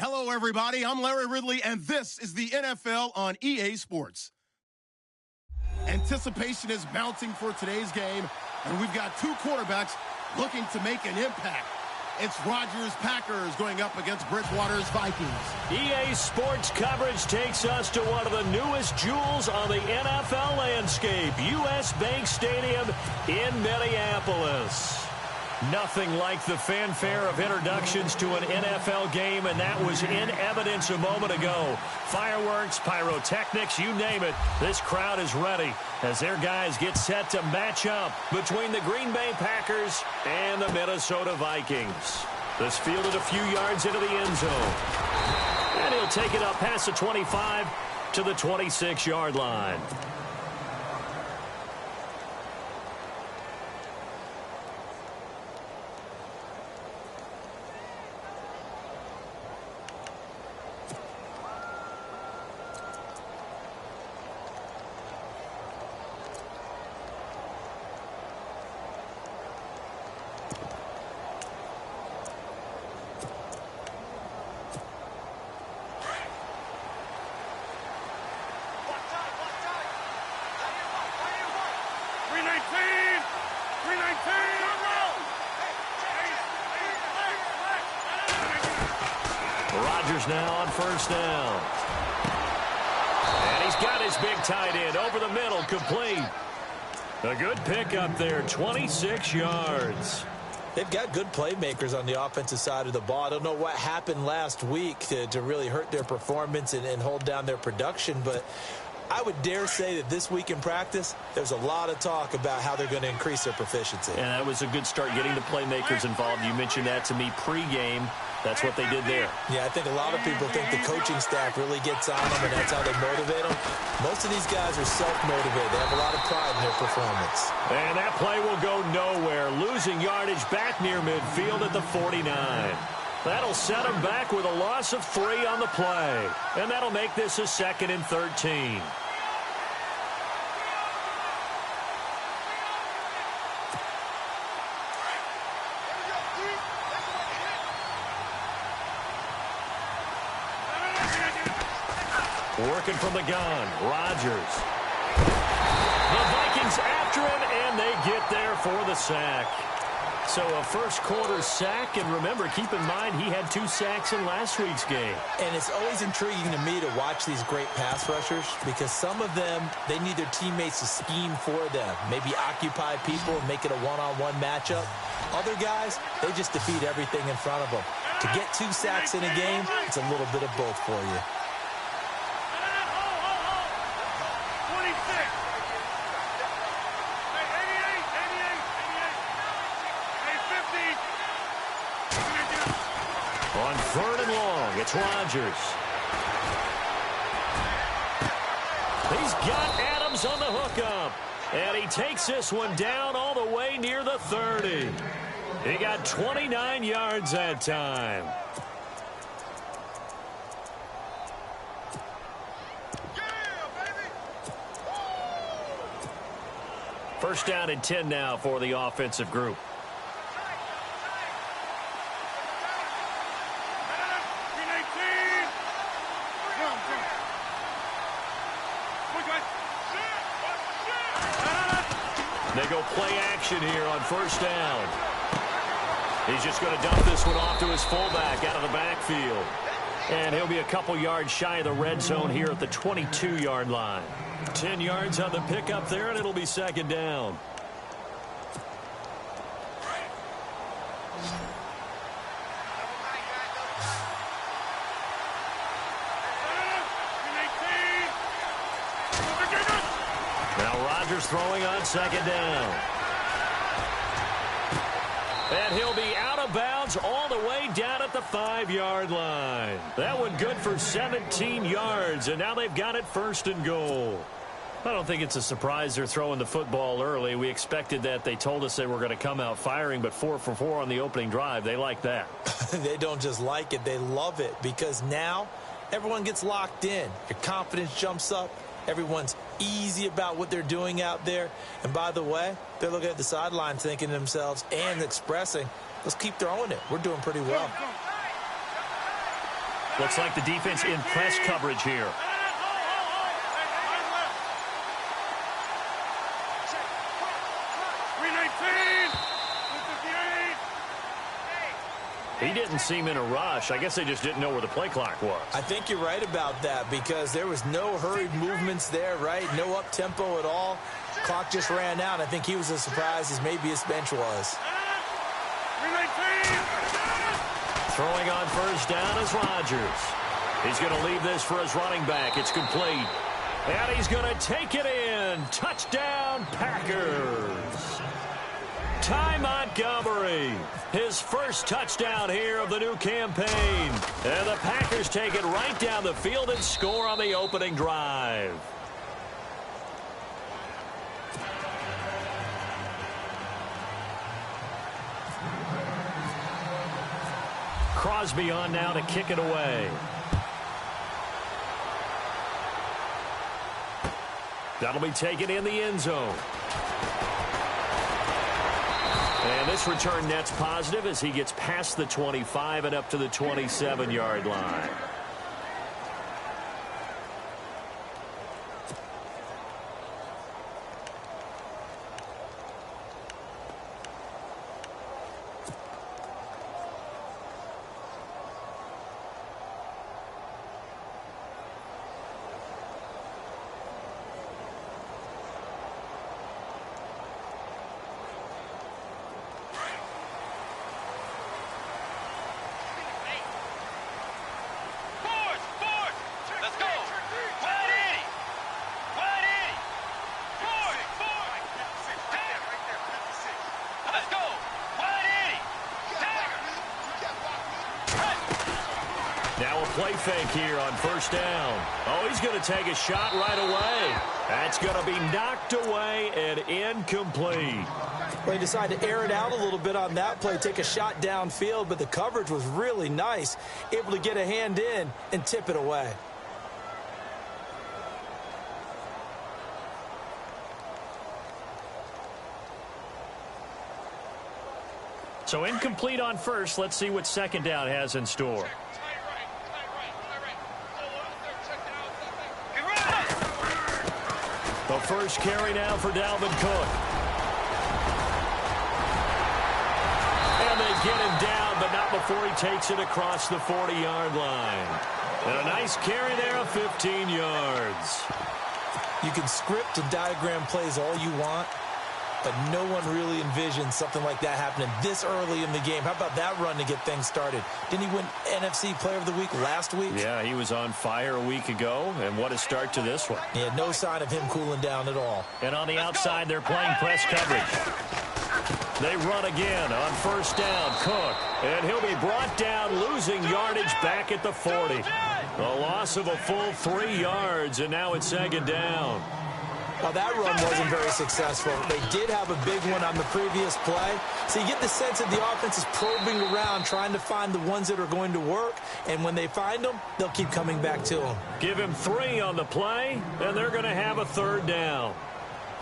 Hello, everybody. I'm Larry Ridley, and this is the NFL on EA Sports. Anticipation is mounting for today's game, and we've got two quarterbacks looking to make an impact. It's Rodgers' Packers going up against Bridgewater's Vikings. EA Sports coverage takes us to one of the newest jewels on the NFL landscape, US Bank Stadium in Minneapolis. Nothing like the fanfare of introductions to an NFL game, and that was in evidence a moment ago. Fireworks, pyrotechnics, you name it. This crowd is ready as their guys get set to match up between the Green Bay Packers and the Minnesota Vikings. This fielded a few yards into the end zone. And he'll take it up past the 25 to the 26-yard line. Rodgers now on first down. And he's got his big tight end over the middle, complete. A good pickup there, 26 yards. They've got good playmakers on the offensive side of the ball. I don't know what happened last week to really hurt their performance and hold down their production, but I would dare say that this week in practice, there's a lot of talk about how they're going to increase their proficiency. And that was a good start getting the playmakers involved. You mentioned that to me pregame. That's what they did there. Yeah, I think a lot of people think the coaching staff really gets on them, and that's how they motivate them. Most of these guys are self-motivated. They have a lot of pride in their performance. And that play will go nowhere. Losing yardage back near midfield at the 49. That'll set them back with a loss of 3 on the play. And that'll make this a 2nd and 13. Working from the gun, Rodgers. The Vikings after him, and they get there for the sack. So a first-quarter sack, and remember, keep in mind, he had 2 sacks in last week's game. And it's always intriguing to me to watch these great pass rushers because some of them, they need their teammates to scheme for them, maybe occupy people and make it a one-on-one matchup. Other guys, they just defeat everything in front of them. To get 2 sacks in a game, it's a little bit of both for you. On 3rd and long, it's Rodgers. He's got Adams on the hookup. And he takes this one down all the way near the 30. He got 29 yards that time. First down and 10 now for the offensive group. They go play action here on first down. He's just going to dump this one off to his fullback out of the backfield. And he'll be a couple yards shy of the red zone here at the 22-yard line. 10 yards on the pickup there, and it'll be 2nd down. Now Rodgers throwing on 2nd down. And he'll be out of bounds all the way down at the 5-yard line. That one good for 17 yards, and now they've got it 1st and goal. I don't think it's a surprise they're throwing the football early. We expected that. They told us they were going to come out firing, but 4 for 4 on the opening drive. They like that. They don't just like it, they love it, because now everyone gets locked in. Your confidence jumps up. Everyone's easy about what they're doing out there. And by the way, they're looking at the sideline thinking to themselves and expressing, let's keep throwing it. We're doing pretty well. Looks like the defense in press coverage here. He didn't seem in a rush. I guess they just didn't know where the play clock was. I think you're right about that because there was no hurried movements there, right? No up-tempo at all. Clock just ran out. I think he was as surprised as maybe his bench was. Throwing on first down is Rodgers. He's going to leave this for his running back. It's complete. And he's going to take it in. Touchdown, Packers. Ty Montgomery, his first touchdown here of the new campaign. And the Packers take it right down the field and score on the opening drive. Crosby on now to kick it away. That'll be taken in the end zone. And this return net's positive as he gets past the 25 and up to the 27-yard line. Now a play fake here on first down. Oh, he's going to take a shot right away. That's going to be knocked away and incomplete. Well, he decided to air it out a little bit on that play, take a shot downfield, but the coverage was really nice. Able to get a hand in and tip it away. So incomplete on first. Let's see what second down has in store. The first carry now for Dalvin Cook. And they get him down, but not before he takes it across the 40-yard line. And a nice carry there of 15 yards. You can script and diagram plays all you want, but no one really envisioned something like that happening this early in the game. How about that run to get things started? Didn't he win NFC Player of the Week last week? Yeah, he was on fire a week ago, and what a start to this one. Yeah, no sign of him cooling down at all. And on the outside, they're playing press coverage. They run again on first down, Cook, and he'll be brought down, losing yardage back at the 40. A loss of a full 3 yards, and now it's second down. Well, that run wasn't very successful. They did have a big one on the previous play. So you get the sense that the offense is probing around, trying to find the ones that are going to work. And when they find them, they'll keep coming back to them. Give him 3 on the play, and they're going to have a third down.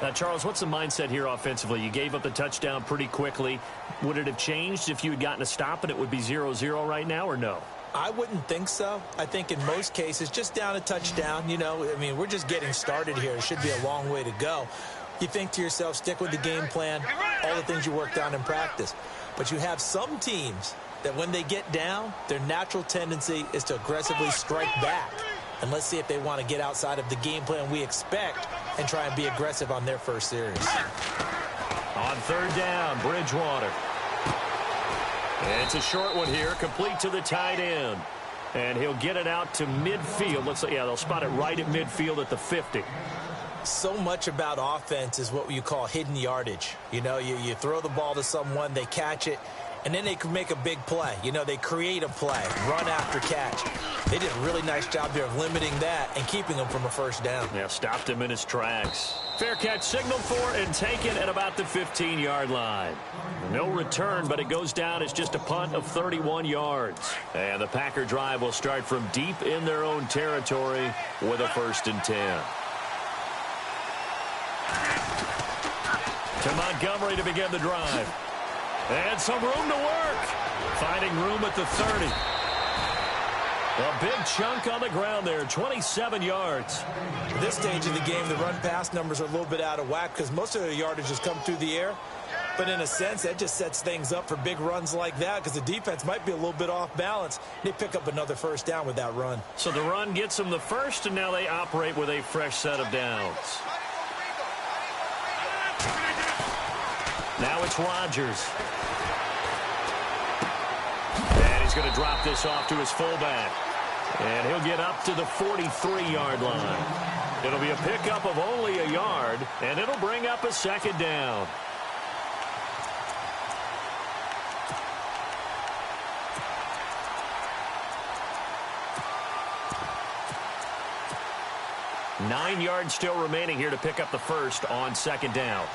Now, Charles, what's the mindset here offensively? You gave up the touchdown pretty quickly. Would it have changed if you had gotten a stop and it would be 0-0 right now, or no? I wouldn't think so. I think in most cases, just down a touchdown, you know, I mean, we're just getting started here. It should be a long way to go. You think to yourself, stick with the game plan, all the things you worked on in practice. But you have some teams that when they get down, their natural tendency is to aggressively strike back. And let's see if they want to get outside of the game plan we expect and try and be aggressive on their first series. On third down, Bridgewater. It's a short one here, complete to the tight end. And he'll get it out to midfield. Looks like, yeah, they'll spot it right at midfield at the 50. So much about offense is what you call hidden yardage. You know, you throw the ball to someone, they catch it, and then they can make a big play. You know, they create a play, run after catch. They did a really nice job there of limiting that and keeping him from a first down. Yeah, stopped him in his tracks. Fair catch signaled for and taken at about the 15-yard line. No return, but it goes down as just a punt of 31 yards. And the Packer drive will start from deep in their own territory with a 1st and 10. To Montgomery to begin the drive. And some room to work. Finding room at the 30. A big chunk on the ground there, 27 yards. At this stage of the game, the run-pass numbers are a little bit out of whack because most of their yardage has come through the air. But in a sense, that just sets things up for big runs like that because the defense might be a little bit off balance. They pick up another first down with that run. So the run gets them the first, and now they operate with a fresh set of downs. Now it's Rodgers. And he's going to drop this off to his fullback. And he'll get up to the 43-yard line. It'll be a pickup of only a yard, and it'll bring up a second down. Nine yards still remaining here to pick up the first on second down.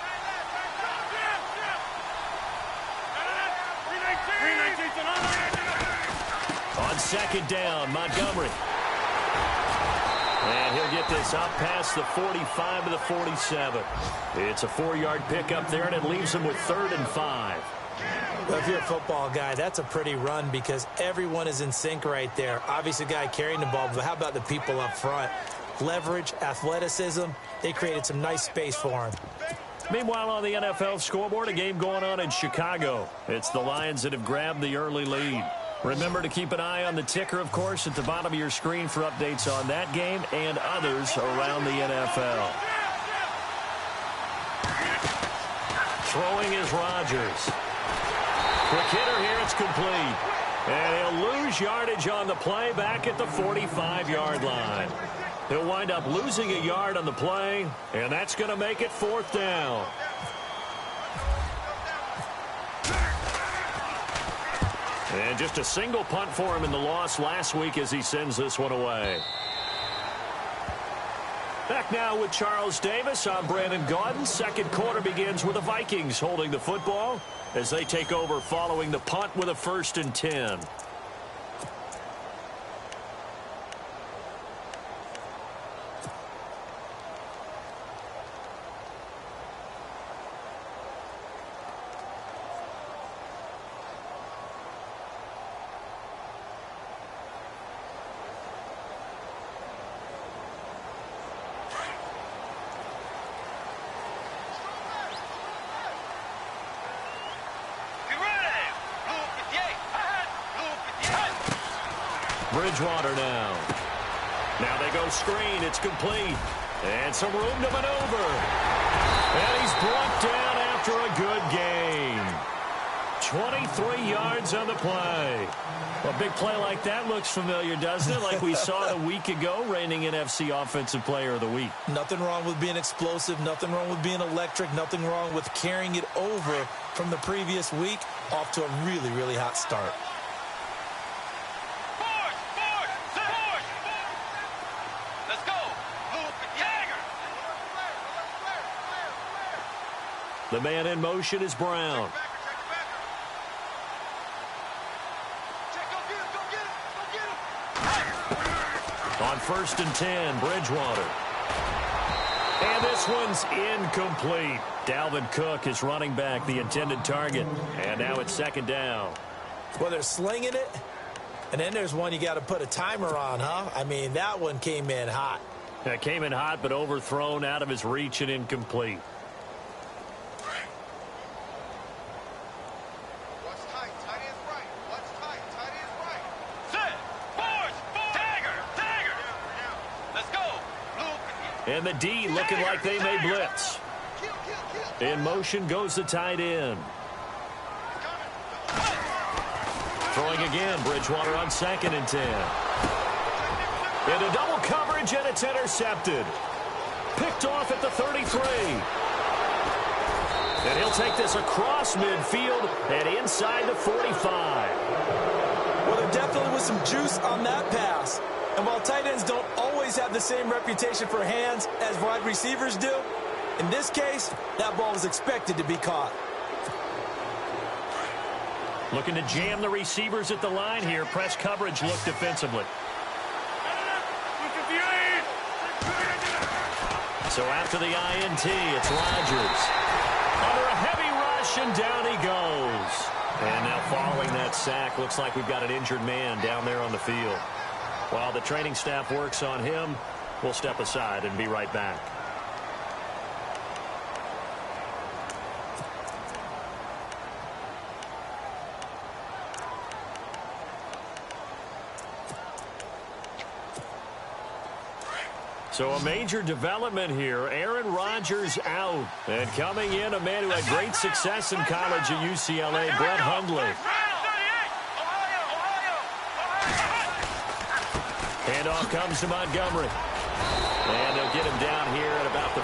On second down, Montgomery. And he'll get this up past the 45 to the 47. It's a 4-yard pickup there, and it leaves him with 3rd and 5. Well, if you're a football guy, that's a pretty run because everyone is in sync right there. Obviously, the guy carrying the ball, but how about the people up front? Leverage, athleticism, they created some nice space for him. Meanwhile, on the NFL scoreboard, a game going on in Chicago. It's the Lions that have grabbed the early lead. Remember to keep an eye on the ticker, of course, at the bottom of your screen for updates on that game and others around the NFL. Throwing is Rodgers. Quick hitter here, it's complete. And he'll lose yardage on the play back at the 45-yard line. He'll wind up losing a yard on the play, and that's going to make it 4th down. And just a single punt for him in the loss last week as he sends this one away. Back now with Charles Davis. I'm Brandon Gaudin. Second quarter begins with the Vikings holding the football as they take over following the punt with a 1st and 10. Bridgewater now. Now they go screen. It's complete. And some room to maneuver. And he's brought down after a good game. 23 yards on the play. A big play like that looks familiar, doesn't it? Like we saw a week ago, reigning NFC Offensive Player of the Week. Nothing wrong with being explosive. Nothing wrong with being electric. Nothing wrong with carrying it over from the previous week off to a really, really hot start. The man in motion is Brown. On 1st and 10, Bridgewater. And this one's incomplete. Dalvin Cook is running back, the intended target. And now it's 2nd down. Well, they're slinging it. And then there's one you got to put a timer on, huh? I mean, that one came in hot. That came in hot, but overthrown, out of his reach and incomplete. And the D looking like they may blitz. In motion goes the tight end. Throwing again, Bridgewater on 2nd and 10. Into double coverage, and it's intercepted. Picked off at the 33. And he'll take this across midfield and inside the 45. Well, there definitely was some juice on that pass. And while tight ends don't always have the same reputation for hands as wide receivers do, in this case, that ball was expected to be caught. Looking to jam the receivers at the line here. Press coverage look defensively. So after the INT, it's Rodgers. Under a heavy rush, and down he goes. And now following that sack, looks like we've got an injured man down there on the field. While the training staff works on him, we'll step aside and be right back. So a major development here. Aaron Rodgers out. And coming in, a man who had great success in college at UCLA, Brett Hundley. Handoff comes to Montgomery. And they'll get him down here at about the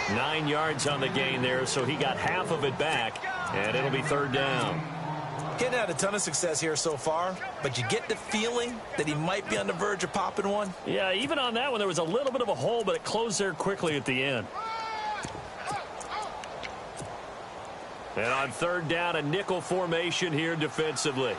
42. 9 yards on the gain there, so he got half of it back. And it'll be third down. Getting had a ton of success here so far, but you get the feeling that he might be on the verge of popping one. Yeah, even on that one, there was a little bit of a hole, but it closed there quickly at the end. And on third down, a nickel formation here defensively.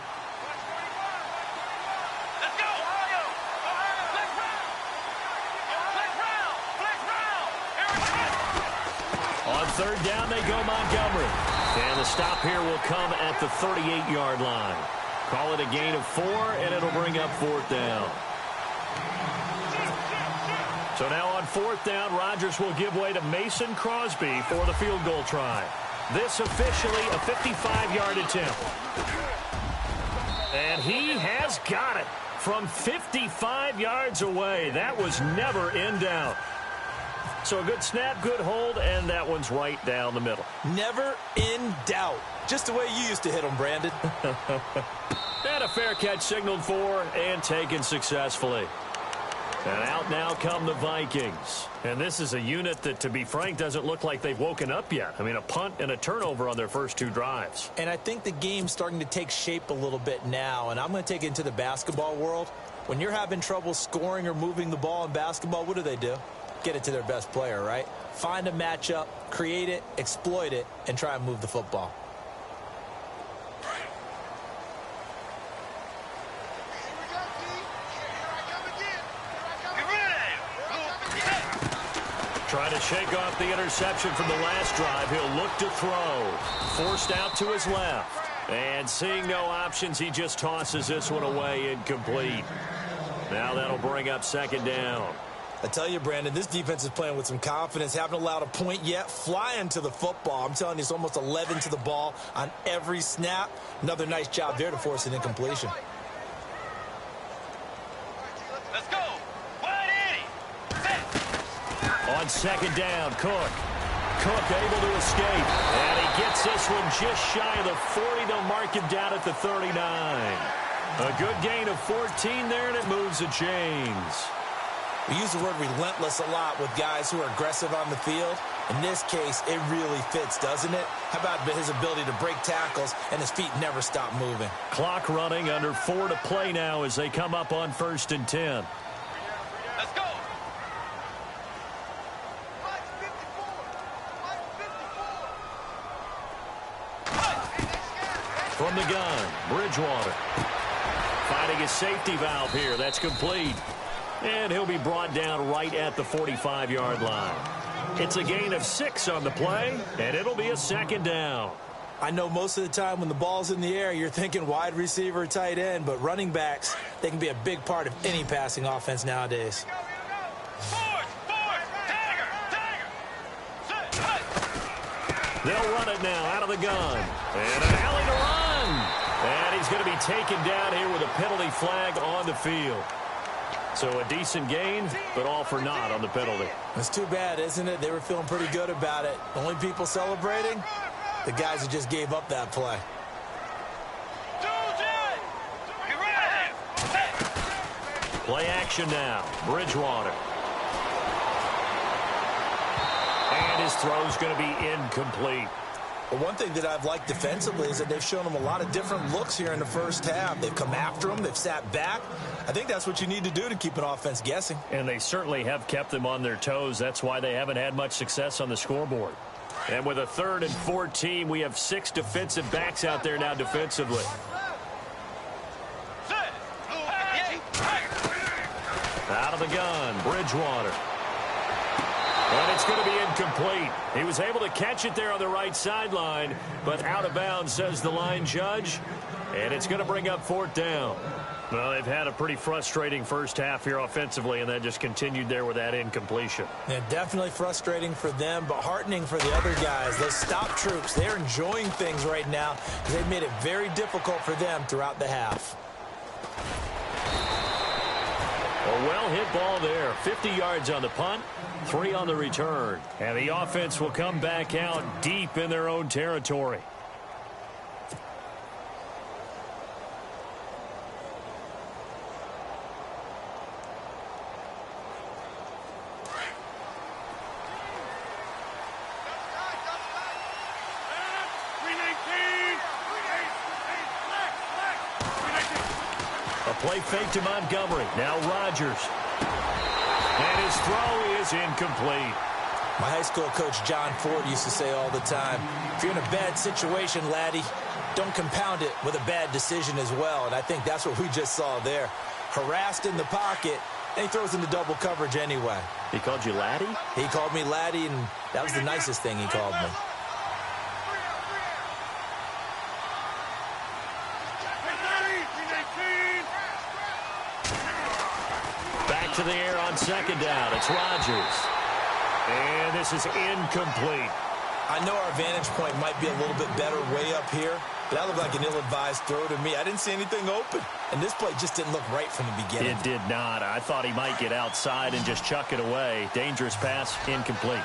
On third down, they go Montgomery. And the stop here will come at the 38-yard line. Call it a gain of 4, and it'll bring up fourth down. So now on fourth down, Rodgers will give way to Mason Crosby for the field goal try. This officially a 55-yard attempt. And he has got it from 55 yards away. That was never in doubt. So a good snap, good hold, and that one's right down the middle. Never in doubt. Just the way you used to hit them, Brandon. And a fair catch signaled for and taken successfully. And out now come the Vikings. And this is a unit that, to be frank, doesn't look like they've woken up yet. I mean, a punt and a turnover on their first 2 drives. And I think the game's starting to take shape a little bit now. And I'm going to take it into the basketball world. When you're having trouble scoring or moving the ball in basketball, what do? Get it to their best player, right? Find a matchup, create it, exploit it, and try and move the football. Trying to shake off the interception from the last drive. He'll look to throw. Forced out to his left. And seeing no options, he just tosses this one away incomplete. Now that'll bring up second down. I tell you, Brandon, this defense is playing with some confidence. Haven't allowed a point yet. Flying to the football. I'm telling you, it's almost 11 to the ball on every snap. Another nice job there to force an incompletion. Let's go. 180. On second down, Cook. Cook able to escape. And he gets this one just shy of the 40. They'll mark him down at the 39. A good gain of 14 there, and it moves the chains. We use the word relentless a lot with guys who are aggressive on the field. In this case, it really fits, doesn't it? How about his ability to break tackles and his feet never stop moving? Clock running, under 4 to play now as they come up on 1st and 10. Let's go. From the gun, Bridgewater. Finding his safety valve here. That's complete. And he'll be brought down right at the 45-yard line. It's a gain of 6 on the play, and it'll be a second down. I know most of the time when the ball's in the air, you're thinking wide receiver, tight end, but running backs, they can be a big part of any passing offense nowadays. They'll run it now out of the gun. And an alley to run. And he's going to be taken down here with a penalty flag on the field. So a decent gain, but all for naught on the penalty. That's too bad, isn't it? They were feeling pretty good about it. The only people celebrating, the guys who just gave up that play. Play action now. Bridgewater. And his throw's going to be incomplete. But one thing that I've liked defensively is that they've shown them a lot of different looks here in the first half. They've come after them. They've sat back. I think that's what you need to do to keep an offense guessing. And they certainly have kept them on their toes. That's why they haven't had much success on the scoreboard. And with a 3rd and 14, we have 6 defensive backs out there now defensively. Out of the gun, Bridgewater. And it's going to be incomplete. He was able to catch it there on the right sideline, but out of bounds, says the line judge. And it's going to bring up 4th down. Well, they've had a pretty frustrating first half here offensively, and then just continued there with that incompletion. Yeah, definitely frustrating for them, but heartening for the other guys. Those stop troops, they're enjoying things right now because they've made it very difficult for them throughout the half. A well-hit ball there. 50 yards on the punt, 3 on the return. And the offense will come back out deep in their own territory. Play fake to Montgomery. Now Rodgers. And his throw is incomplete. My high school coach, John Ford, used to say all the time, if you're in a bad situation, laddie, don't compound it with a bad decision as well. And I think that's what we just saw there. Harassed in the pocket, and he throws into double coverage anyway. He called you laddie? He called me laddie, and that was the nicest thing he called me. To the air on second down. It's Rodgers. And this is incomplete. I know our vantage point might be a little bit better way up here, but that looked like an ill-advised throw to me. I didn't see anything open, and this play just didn't look right from the beginning. It did not. I thought he might get outside and just chuck it away. Dangerous pass, incomplete.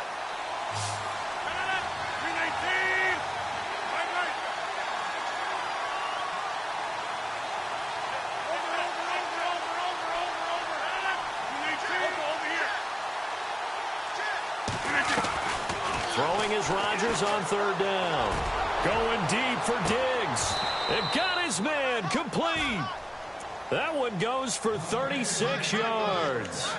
Throwing is Rodgers on third down. Going deep for Diggs. They've got his man complete. That one goes for 36 yards.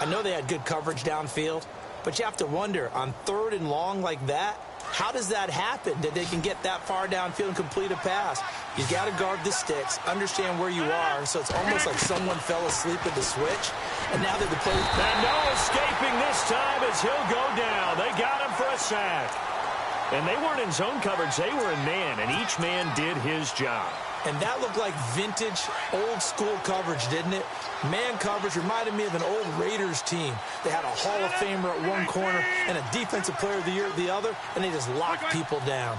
I know they had good coverage downfield, but you have to wonder, on third and long like that, how does that happen that they can get that far downfield and complete a pass? You got to guard the sticks, understand where you are, so it's almost like someone fell asleep at the switch, and now that the play... And no escaping this time as he'll go down. They got him for a sack. And they weren't in zone coverage, they were in man, and each man did his job. And that looked like vintage, old-school coverage, didn't it? Man coverage reminded me of an old Raiders team. They had a Hall of Famer at one corner and a Defensive Player of the Year at the other, and they just locked people down.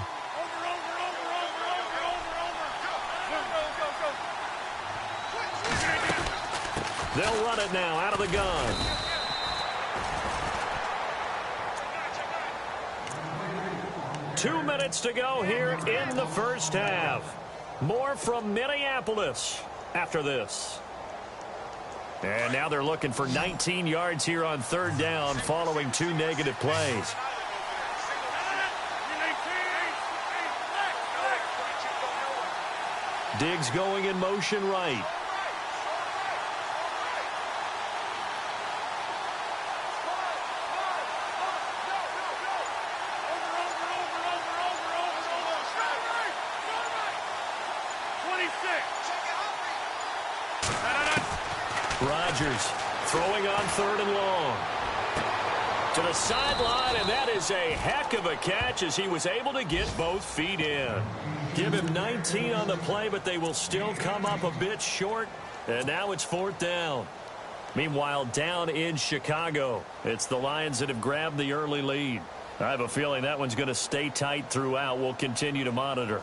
They'll run it now out of the gun. Two minutes to go here in the first half. More from Minneapolis after this. And now they're looking for 19 yards here on third down following 2 negative plays. Diggs going in motion right. Rodgers throwing on third and long. To the sideline, and that is a heck of a catch as he was able to get both feet in. Give him 19 on the play, but they will still come up a bit short, and now it's fourth down. Meanwhile, down in Chicago, it's the Lions that have grabbed the early lead. I have a feeling that one's going to stay tight throughout. We'll continue to monitor.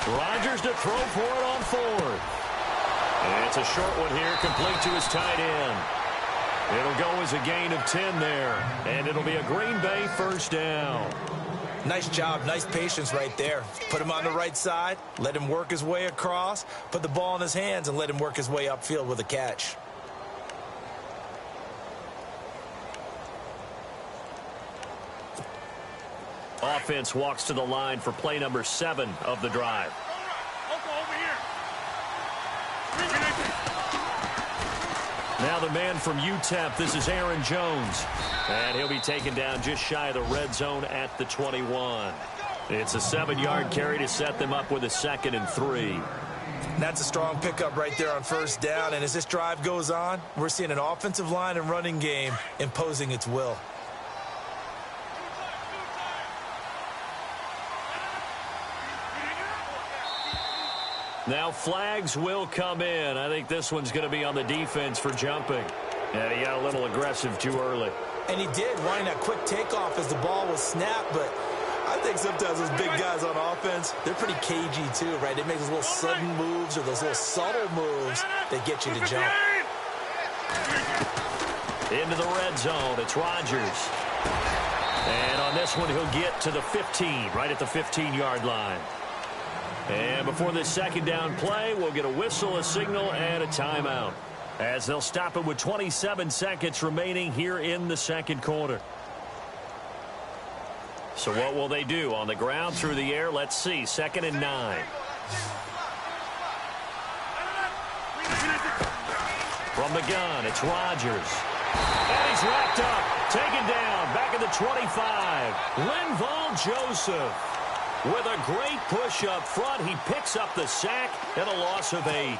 Rodgers to throw for it on fourth. And it's a short one here, complete to his tight end. It'll go as a gain of 10 there, and it'll be a Green Bay first down. Nice job, nice patience right there. Put him on the right side, let him work his way across, put the ball in his hands, and let him work his way upfield with a catch. Offense walks to the line for play number 7 of the drive. Now the man from UTEP, this is Aaron Jones. And he'll be taken down just shy of the red zone at the 21. It's a 7-yard carry to set them up with a 2nd and 3. That's a strong pickup right there on first down. And as this drive goes on, we're seeing an offensive line and running game imposing its will. Now flags will come in. I think this one's going to be on the defense for jumping. And he got a little aggressive too early. And he did, wanting that quick takeoff as the ball was snapped. But I think sometimes those big guys on offense, they're pretty cagey too, right? They make those little sudden moves or those little subtle moves that get you to jump. Into the red zone. It's Rodgers. And on this one, he'll get to the 15, right at the 15-yard line. And before this 2nd down play, we'll get a whistle, a signal, and a timeout, as they'll stop it with 27 seconds remaining here in the 2nd quarter. So what will they do? On the ground, through the air, let's see. 2nd and 9. From the gun, it's Rodgers. And he's wrapped up, taken down, back at the 25. Linval Joseph. With a great push up front, he picks up the sack and a loss of 8.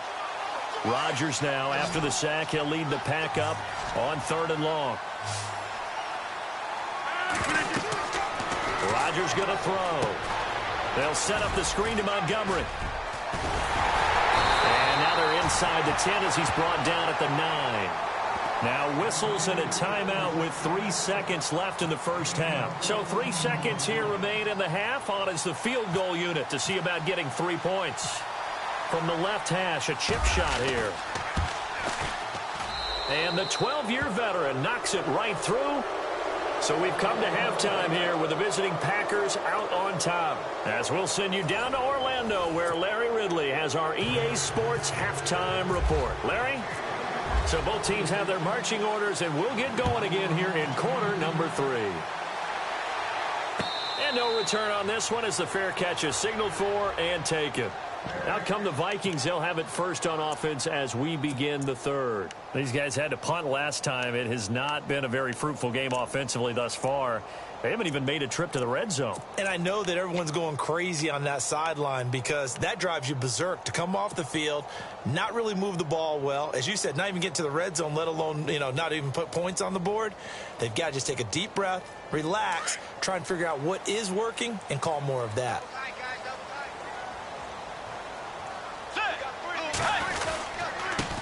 Rodgers now, after the sack, he'll lead the pack up on 3rd and long. Rodgers going to throw. They'll set up the screen to Montgomery. And now they're inside the 10 as he's brought down at the 9. Now whistles and a timeout with 3 seconds left in the first half. So 3 seconds here remain in the half. On is the field goal unit to see about getting 3 points. From the left hash, a chip shot here. And the 12-year veteran knocks it right through. So we've come to halftime here with the visiting Packers out on top. As we'll send you down to Orlando, where Larry Ridley has our EA Sports halftime report. Larry? So both teams have their marching orders, and we'll get going again here in quarter number 3. And no return on this one as the fair catch is signaled for and taken. Out come the Vikings. They'll have it first on offense as we begin the 3rd. These guys had to punt last time. It has not been a very fruitful game offensively thus far. They haven't even made a trip to the red zone. And I know that everyone's going crazy on that sideline because that drives you berserk to come off the field, not really move the ball well. As you said, not even get to the red zone, let alone, not even put points on the board. They've got to just take a deep breath, relax, try and figure out what is working, and call more of that.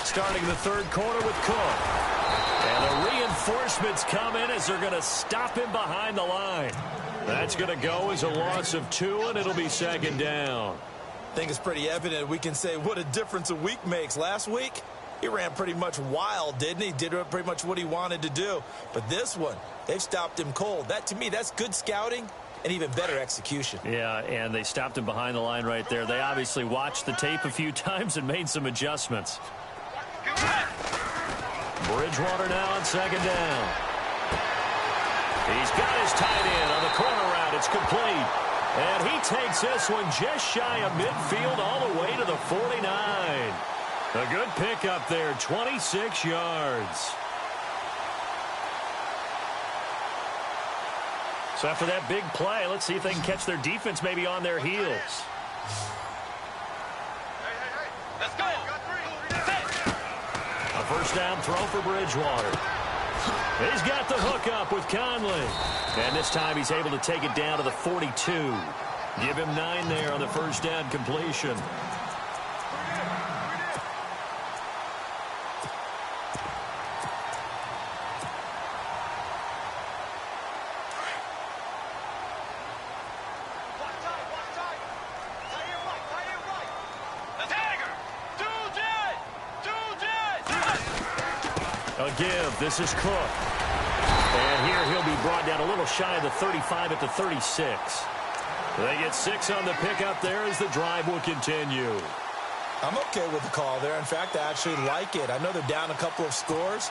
Starting the 3rd quarter with Cook. And the reinforcements come in as they're going to stop him behind the line. That's going to go as a loss of 2, and it'll be 2nd down. I think it's pretty evident. We can say what a difference a week makes. Last week, he ran pretty much wild, didn't he? Did pretty much what he wanted to do. But this one, they've stopped him cold. That, to me, that's good scouting and even better execution. Yeah, and they stopped him behind the line right there. They obviously watched the tape a few times and made some adjustments. Bridgewater now on 2nd down. He's got his tight end on the corner route. It's complete. And he takes this one just shy of midfield all the way to the 49. A good pickup there, 26 yards. So after that big play, let's see if they can catch their defense maybe on their heels. Let's go. A first down throw for Bridgewater. He's got the hook up with Conley. And this time he's able to take it down to the 42. Give him 9 there on the first down completion. A give. This is Cook. And here he'll be brought down a little shy of the 35 at the 36. They get 6 on the pickup there as the drive will continue. I'm okay with the call there. In fact, I actually like it. I know they're down a couple of scores,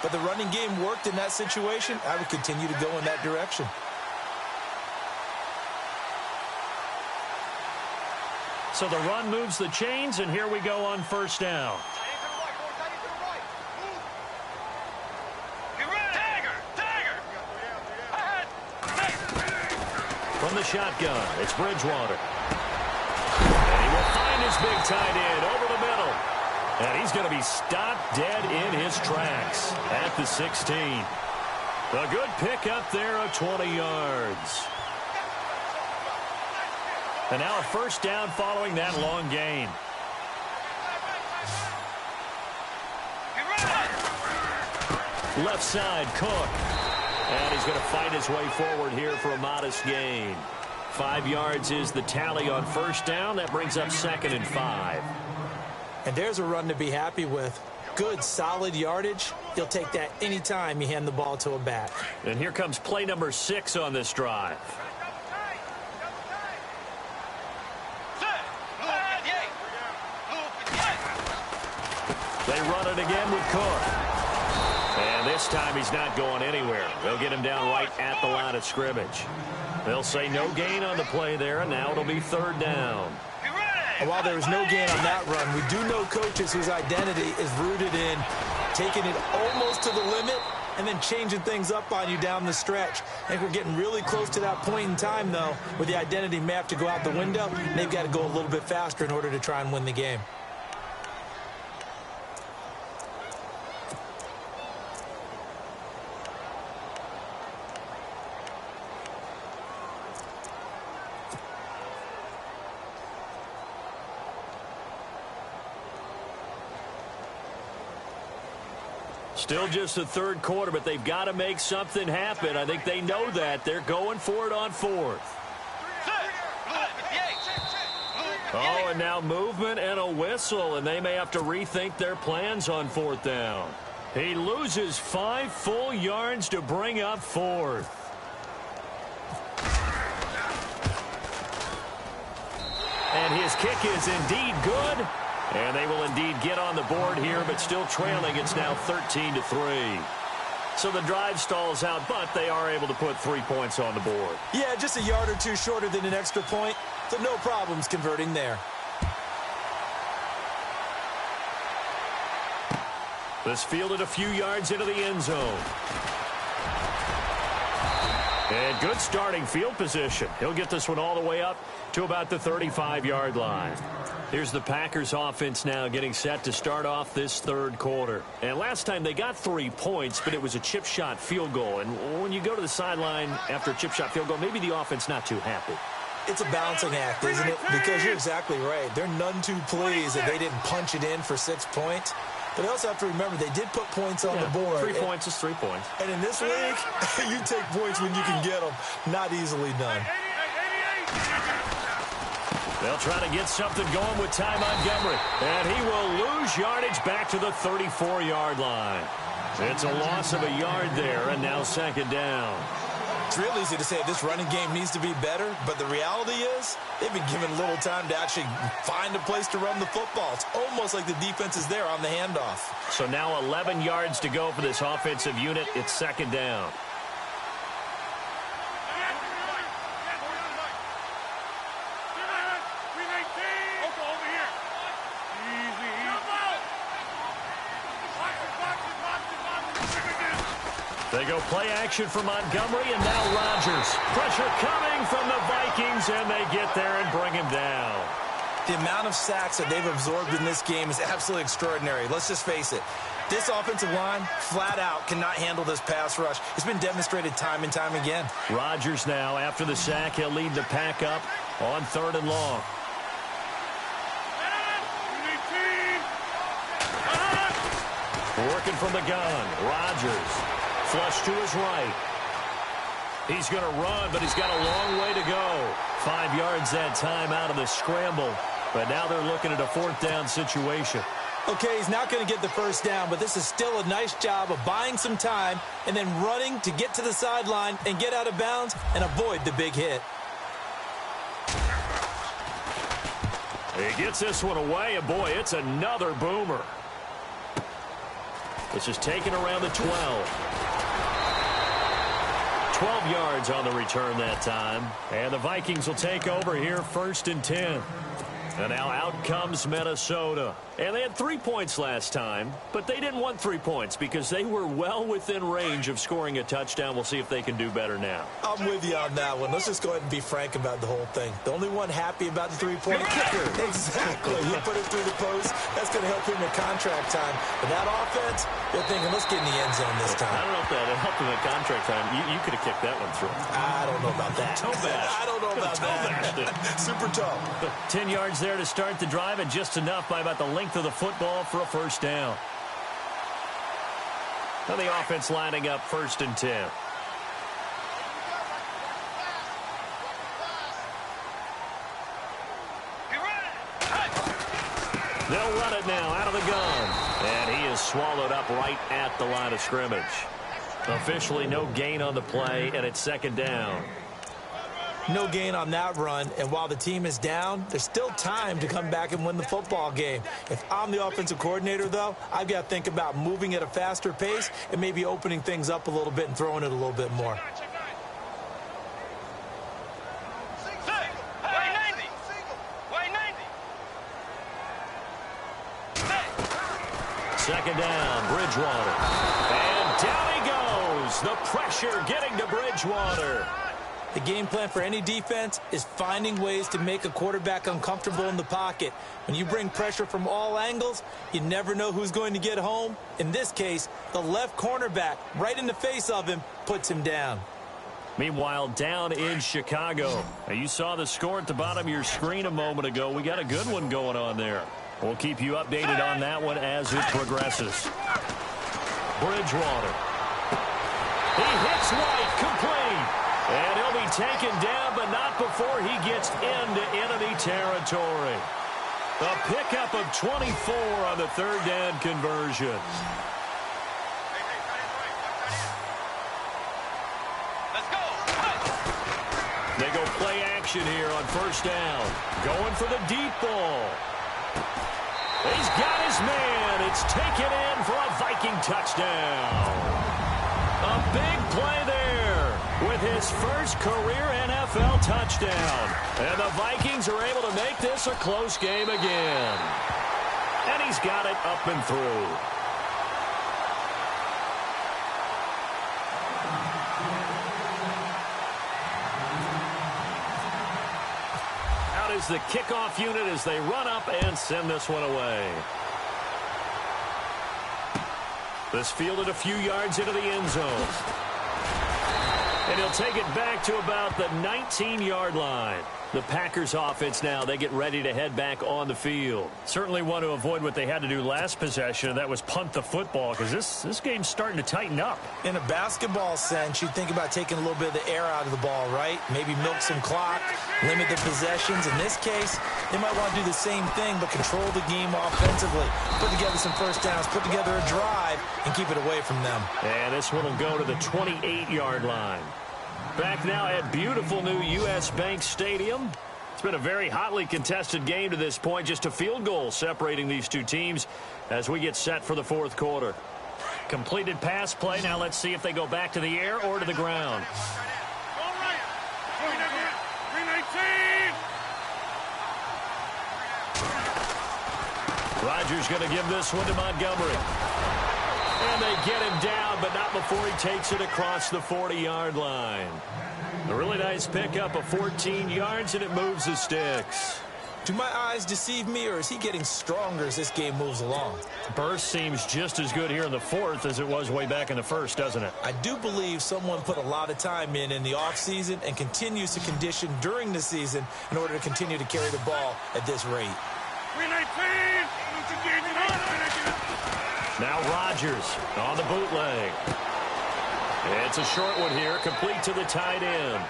but the running game worked in that situation. I would continue to go in that direction. So the run moves the chains, and here we go on first down. From the shotgun, it's Bridgewater. And he will find his big tight end over the middle. And he's going to be stopped dead in his tracks at the 16. A good pickup there of 20 yards. And now a first down following that long gain. Left side, Cook. And he's going to fight his way forward here for a modest gain. 5 yards is the tally on first down. That brings up 2nd and 5. And there's a run to be happy with. Good, solid yardage. You'll take that anytime you hand the ball to a back. And here comes play number 6 on this drive. They run it again with Cook. And this time he's not going anywhere. They'll get him down right at the line of scrimmage. They'll say no gain on the play there, and now it'll be 3rd down. And while there was no gain on that run, we do know coaches whose identity is rooted in taking it almost to the limit and then changing things up on you down the stretch. I think we're getting really close to that point in time, though, where the identity may have to go out the window, and they've got to go a little bit faster in order to try and win the game. Still just the 3rd quarter, but they've got to make something happen. I think they know that. They're going for it on 4th. Oh, and now movement and a whistle, and they may have to rethink their plans on 4th down. He loses 5 full yards to bring up 4th. And his kick is indeed good. And they will indeed get on the board here, but still trailing. It's now 13-3. So the drive stalls out, but they are able to put 3 points on the board. Yeah, just a yard or two shorter than an extra point, so no problems converting there. This fielded a few yards into the end zone. And good starting field position. He'll get this one all the way up to about the 35-yard line. Here's the Packers offense now getting set to start off this 3rd quarter. And last time they got 3 points, but it was a chip shot field goal. And when you go to the sideline after a chip shot field goal, maybe the offense not too happy. It's a balancing act, isn't it? Because you're exactly right. They're none too pleased that they didn't punch it in for 6 points. But they also have to remember they did put points on the board. 3 points is 3 points. And in this league, you take points when you can get them. Not easily done. They'll try to get something going with Ty Montgomery. And he will lose yardage back to the 34-yard line. It's a loss of a yard there, and now 2nd down. It's real easy to say this running game needs to be better, but the reality is they've been given little time to actually find a place to run the football. It's almost like the defense is there on the handoff. So now 11 yards to go for this offensive unit. It's 2nd down. They go play action for Montgomery, and now Rodgers. Pressure coming from the Vikings, and they get there and bring him down. The amount of sacks that they've absorbed in this game is absolutely extraordinary. Let's just face it. This offensive line, flat out, cannot handle this pass rush. It's been demonstrated time and time again. Rodgers now, after the sack, he'll lead the pack up on 3rd and long. Working from the gun, Rodgers. Flush to his right. He's going to run, but he's got a long way to go. 5 yards that time out of the scramble. But now they're looking at a 4th down situation. Okay, he's not going to get the first down, but this is still a nice job of buying some time and then running to get to the sideline and get out of bounds and avoid the big hit. He gets this one away, and boy, it's another boomer. This is taken around the 12. 12 yards on the return that time. And the Vikings will take over here 1st and 10. And now out comes Minnesota. And they had 3 points last time, but they didn't want 3 points because they were well within range of scoring a touchdown. We'll see if they can do better now. I'm with you on that one. Let's just go ahead and be frank about the whole thing. The only one happy about the three-point kicker. Exactly. He put it through the post. That's going to help him in contract time. But that offense, they're thinking, let's get in the end zone this time. I don't know if that helped him in contract time. You could have kicked that one through. I don't know about that. Toe bash. I don't know about that. Super tough. 10 yards there to start the drive, and just enough by about the length of the football for a first down. Now the offense lining up 1st and 10. They'll run it now out of the gun. And he is swallowed up right at the line of scrimmage. Officially no gain on the play, and it's 2nd down. No gain on that run, and while the team is down, there's still time to come back and win the football game. If I'm the offensive coordinator, though, I've got to think about moving at a faster pace and maybe opening things up a little bit and throwing it a little bit more. Second down, Bridgewater. And down he goes. The pressure getting to Bridgewater. The game plan for any defense is finding ways to make a quarterback uncomfortable in the pocket. When you bring pressure from all angles, you never know who's going to get home. In this case, the left cornerback, right in the face of him, puts him down. Meanwhile, down in Chicago. Now, you saw the score at the bottom of your screen a moment ago. We got a good one going on there. We'll keep you updated on that one as it progresses. Bridgewater. He hits White, complete. And he'll be taken down, but not before he gets into enemy territory. A pickup of 24 on the 3rd down conversion. Let's go. They go play action here on 1st down. Going for the deep ball. He's got his man. It's taken in for a Viking touchdown. A big play there with his first career NFL touchdown. And the Vikings are able to make this a close game again. And he's got it up and through. Out is the kickoff unit as they run up and send this one away. This fielded a few yards into the end zone. And he'll take it back to about the 19-yard line. The Packers offense now, they get ready to head back on the field. Certainly want to avoid what they had to do last possession. That was punt the football, because this game's starting to tighten up. In a basketball sense, you think about taking a little bit of the air out of the ball, right? Maybe milk some clock, limit the possessions. In this case, they might want to do the same thing, but control the game offensively. Put together some first downs, put together a drive, and keep it away from them. And this one will go to the 28-yard line. Back now at beautiful new U.S. Bank Stadium. It's been a very hotly contested game to this point. Just a field goal separating these two teams as we get set for the 4th quarter. Completed pass play. Now let's see if they go back to the air or to the ground. All right. 319. Rodgers going to give this one to Montgomery. And they get him down, but not before he takes it across the 40-yard line. A really nice pickup of 14 yards, and it moves the sticks. Do my eyes deceive me, or is he getting stronger as this game moves along? Burst seems just as good here in the 4th as it was way back in the 1st, doesn't it? I do believe someone put a lot of time in the offseason and continues to condition during the season in order to continue to carry the ball at this rate. 319. Now Rodgers on the bootleg. It's a short one here, complete to the tight end.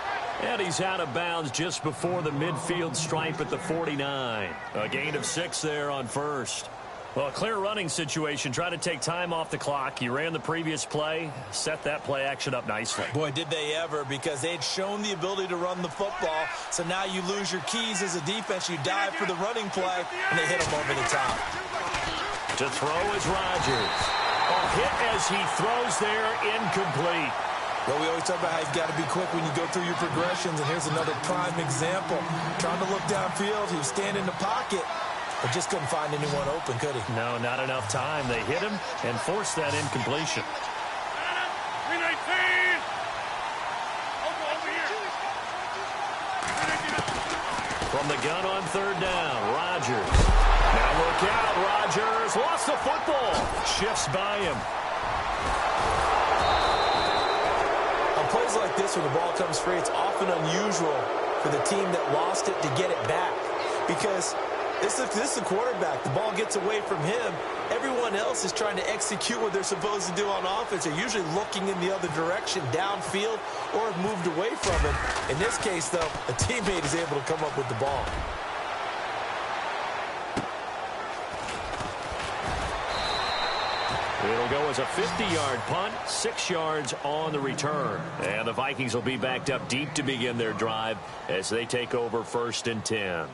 And he's out of bounds just before the midfield stripe at the 49. A gain of 6 there on 1st. Well, a clear running situation. Try to take time off the clock. You ran the previous play, set that play action up nicely. Boy, did they ever, because they'd shown the ability to run the football. So now you lose your keys as a defense. You dive for the running play, and they hit them over the top. To throw is Rodgers. A hit as he throws there, incomplete. Well, we always talk about how you've got to be quick when you go through your progressions, and here's another prime example. Trying to look downfield, he was standing in the pocket, but just couldn't find anyone open, could he? No, not enough time. They hit him and forced that incompletion. 319! Over here. From the gun on third down, Rodgers. Now look out, Rodgers. Lost the football. Shifts by him. On plays like this, when the ball comes free, it's often unusual for the team that lost it to get it back. Because this is the quarterback. The ball gets away from him. Everyone else is trying to execute what they're supposed to do on offense. They're usually looking in the other direction, downfield, or have moved away from him. In this case, though, a teammate is able to come up with the ball. It'll go as a 50-yard punt, 6 yards on the return. And the Vikings will be backed up deep to begin their drive as they take over 1st and 10.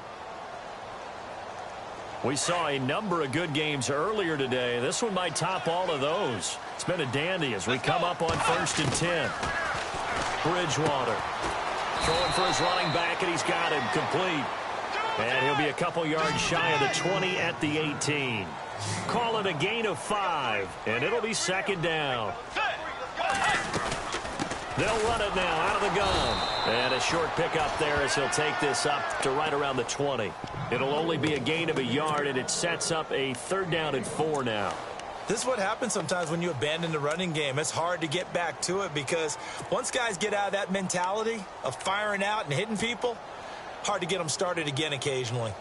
We saw a number of good games earlier today. This one might top all of those. It's been a dandy as we come up on 1st and 10. Bridgewater throwing for his running back, and he's got him complete. And he'll be a couple yards shy of the 20 at the 18. Call it a gain of 5, and it'll be 2nd down. They'll run it now out of the gun. And a short pickup there as he'll take this up to right around the 20. It'll only be a gain of a yard, and it sets up a 3rd down and 4 now. This is what happens sometimes when you abandon the running game. It's hard to get back to it because once guys get out of that mentality of firing out and hitting people, hard to get them started again occasionally.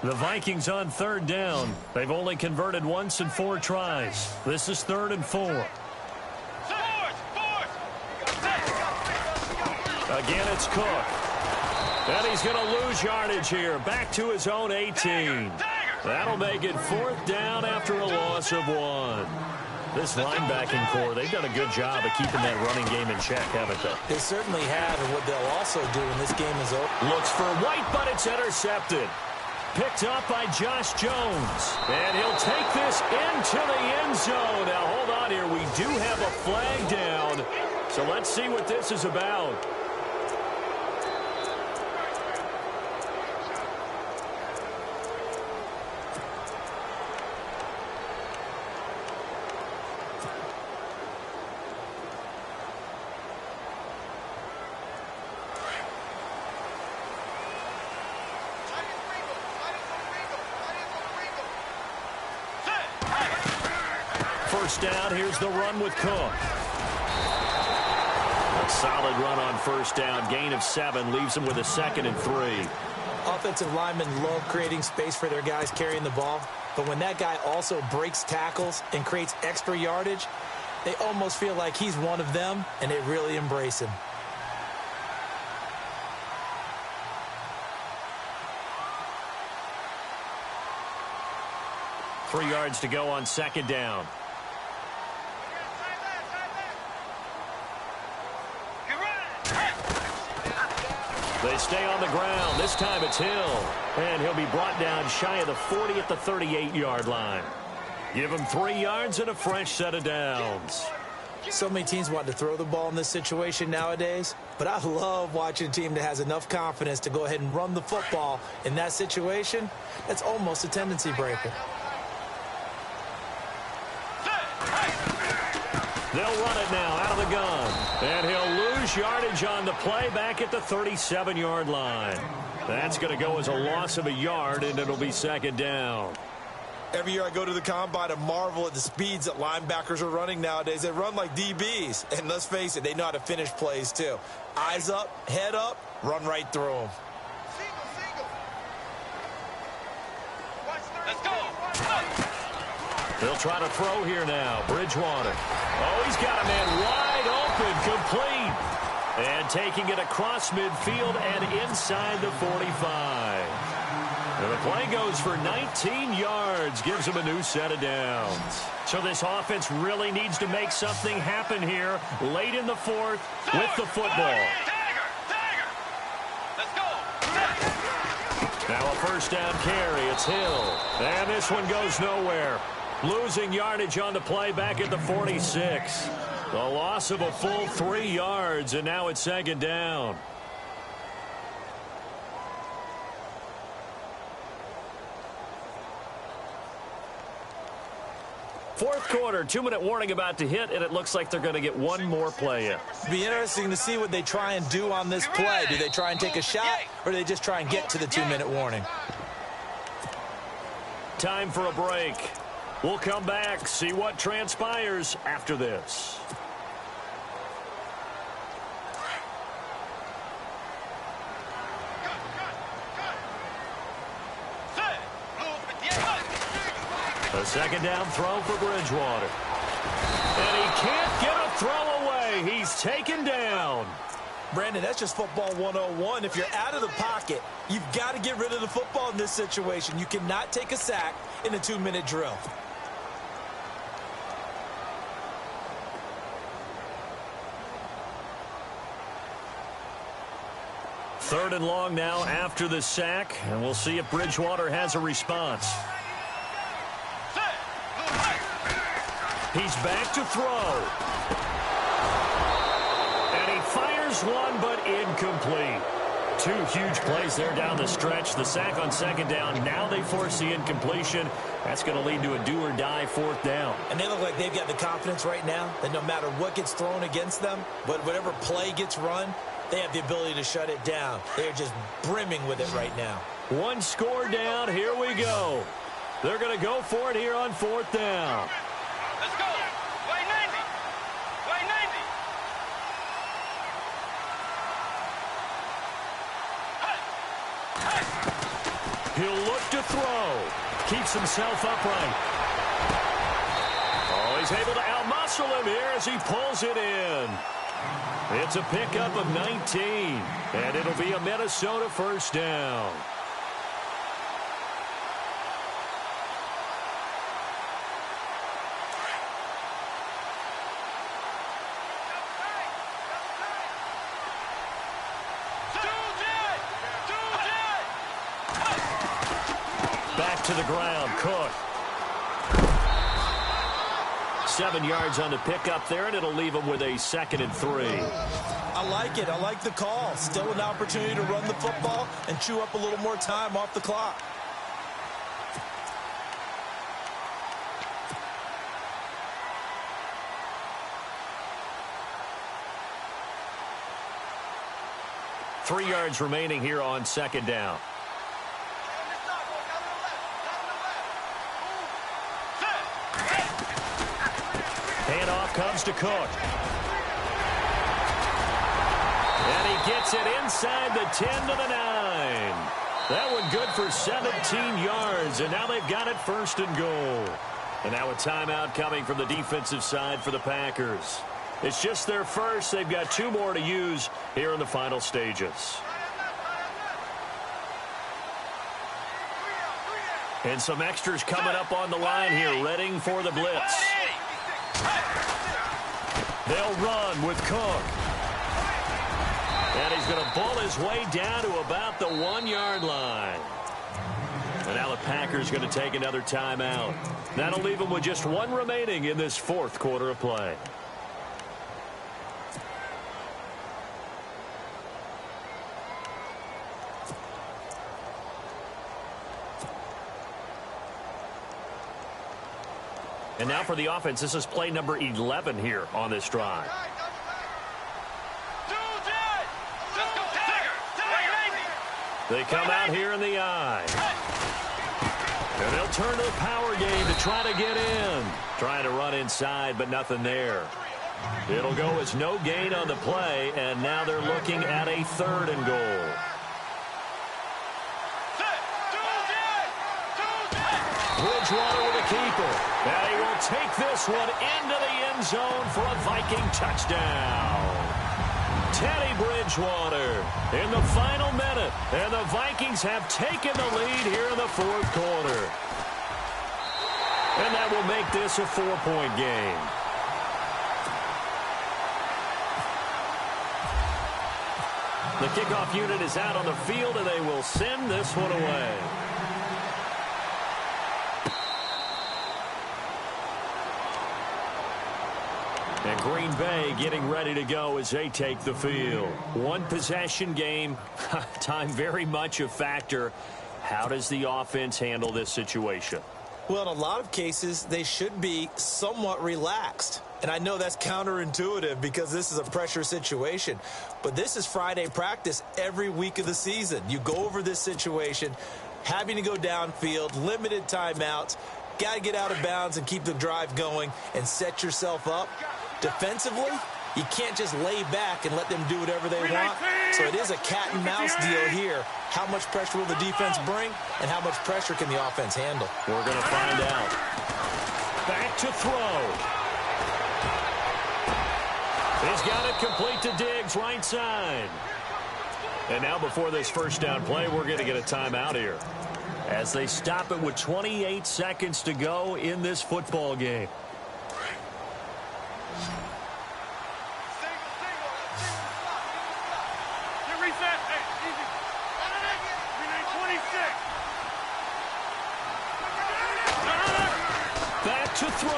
The Vikings on 3rd down. They've only converted once in 4 tries. This is 3rd and 4. Again, it's Cook. And he's going to lose yardage here. Back to his own 18. That'll make it 4th down after a loss of 1. This linebacking core, they've done a good job of keeping that running game in check, haven't they? They certainly have, and what they'll also do when this game is over. Looks for White, but it's intercepted. Picked up by Josh Jones. And he'll take this into the end zone. Now, hold on here. We do have a flag down. So let's see what this is about. First down, here's the run with Cook. A solid run on 1st down. Gain of 7 leaves them with a 2nd and 3. Offensive linemen love creating space for their guys carrying the ball, but when that guy also breaks tackles and creates extra yardage, they almost feel like he's one of them, and they really embrace him. Three yards to go on 2nd down. They stay on the ground. This time it's Hill. And he'll be brought down shy of the 40 at the 38-yard line. Give him 3 yards and a fresh set of downs. So many teams want to throw the ball in this situation nowadays, but I love watching a team that has enough confidence to go ahead and run the football in that situation. That's almost a tendency breaker. They'll run it now out of the gun. And he'll lose yardage on the play back at the 37-yard line. That's going to go as a loss of a yard, and it'll be 2nd down. Every year I go to the combine and marvel at the speeds that linebackers are running nowadays. They run like DBs. And let's face it, they know how to finish plays too. Eyes up, head up, run right through them. Let's go. They'll try to throw here now. Bridgewater. Oh, he's got a man wide open, complete. And taking it across midfield and inside the 45. And the play goes for 19 yards, gives him a new set of downs. So this offense really needs to make something happen here late in the fourth with the football. Now a first down carry. It's Hill. And this one goes nowhere. Losing yardage on the play back at the 46. The loss of a full 3 yards, and now it's second down. Fourth quarter, 2-minute warning about to hit, and it looks like they're going to get one more play in. It'll be interesting to see what they try and do on this play. Do they try and take a shot, or do they just try and get to the 2-minute warning? Time for a break. We'll come back, see what transpires after this. A second down throw for Bridgewater. And he can't get a throw away. He's taken down. Brandon, that's just football 101. If you're out of the pocket, you've got to get rid of the football in this situation. You cannot take a sack in a 2-minute drill. Third and long now after the sack, and we'll see if Bridgewater has a response. He's back to throw. And he fires one, but incomplete. 2 huge plays there down the stretch. The sack on second down. Now they force the incompletion. That's going to lead to a do-or-die fourth down. And they look like they've got the confidence right now that no matter what gets thrown against them, but whatever play gets run, they have the ability to shut it down. They're just brimming with it right now. One score down. Here we go. They're going to go for it here on fourth down. Let's go. Play 90. Play 90. He'll look to throw. Keeps himself upright. Oh, he's able to outmuscle him here as he pulls it in. It's a pickup of 19, and it'll be a Minnesota first down. Back to the ground, Cook. 7 yards on the pickup there, and it'll leave him with a 2nd and 3. I like it. I like the call. Still an opportunity to run the football and chew up a little more time off the clock. Three yards remaining here on second down. Handoff comes to Cook. And he gets it inside the 10 to the 9. That one good for 17 yards, and now they've got it first and goal. And now a timeout coming from the defensive side for the Packers. It's just their first. They've got 2 more to use here in the final stages. And some extras coming up on the line here, readying for the blitz. They'll run with Cook. And he's going to ball his way down to about the 1-yard line. And now the Packers going to take another timeout. That'll leave them with just 1 remaining in this fourth quarter of play. And now for the offense, this is play number 11 here on this drive. They come out here in the eye. And they'll turn to the power game to try to get in. Trying to run inside, but nothing there. It'll go as no gain on the play, and now they're looking at a 3rd and goal. Bridgewater with a keeper. And he will take this one into the end zone for a Viking touchdown. Teddy Bridgewater in the final minute. And the Vikings have taken the lead here in the fourth quarter. And that will make this a 4-point game. The kickoff unit is out on the field, and they will send this one away. And Green Bay getting ready to go as they take the field. One possession game, time very much a factor. How does the offense handle this situation? Well, in a lot of cases, they should be somewhat relaxed. And I know that's counterintuitive because this is a pressure situation. But this is Friday practice every week of the season. You go over this situation, having to go downfield, limited timeouts, got to get out of bounds and keep the drive going and set yourself up. Defensively, you can't just lay back and let them do whatever they want. So it is a cat and mouse deal here. How much pressure will the defense bring, and how much pressure can the offense handle? We're going to find out. Back to throw. He's got it complete to Diggs, right side. And now before this first down play, we're going to get a timeout here, as they stop it with 28 seconds to go in this football game. Back to throw.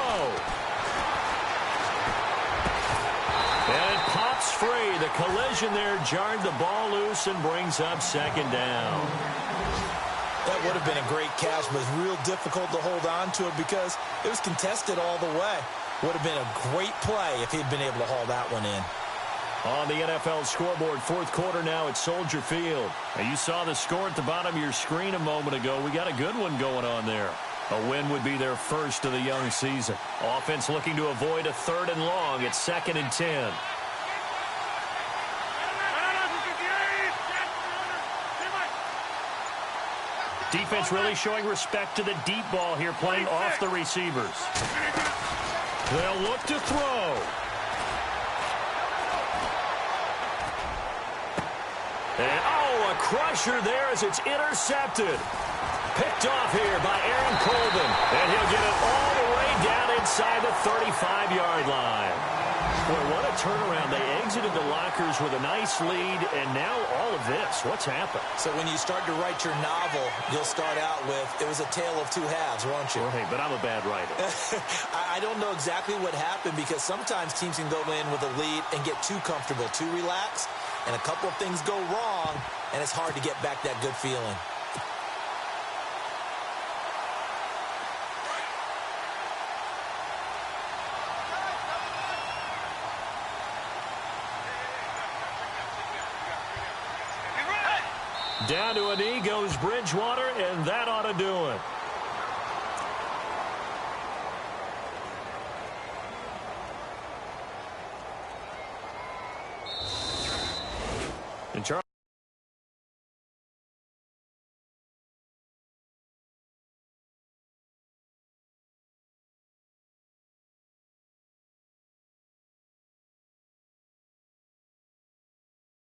And it pops free. The collision there jarred the ball loose and brings up second down. That would have been a great catch, but it's real difficult to hold on to it because it was contested all the way. Would have been a great play if he'd been able to haul that one in. On the NFL scoreboard, fourth quarter now at Soldier Field. And you saw the score at the bottom of your screen a moment ago. We got a good one going on there. A win would be their first of the young season. Offense looking to avoid a 3rd and long at 2nd and 10. Defense really showing respect to the deep ball here, playing off the receivers. They'll look to throw. And, a crusher there as it's intercepted. Picked off here by Aaron Colvin. And he'll get it all the way down inside the 35-yard line. Boy, what a turnaround. They exited the lockers with a nice lead, and now all of this. What's happened? So when you start to write your novel, you'll start out with, it was a tale of two halves, won't you? Right, but I'm a bad writer. I don't know exactly what happened because sometimes teams can go in with a lead and get too comfortable, too relaxed, and a couple of things go wrong, and it's hard to get back that good feeling. Down to a knee goes Bridgewater, and that ought to do it.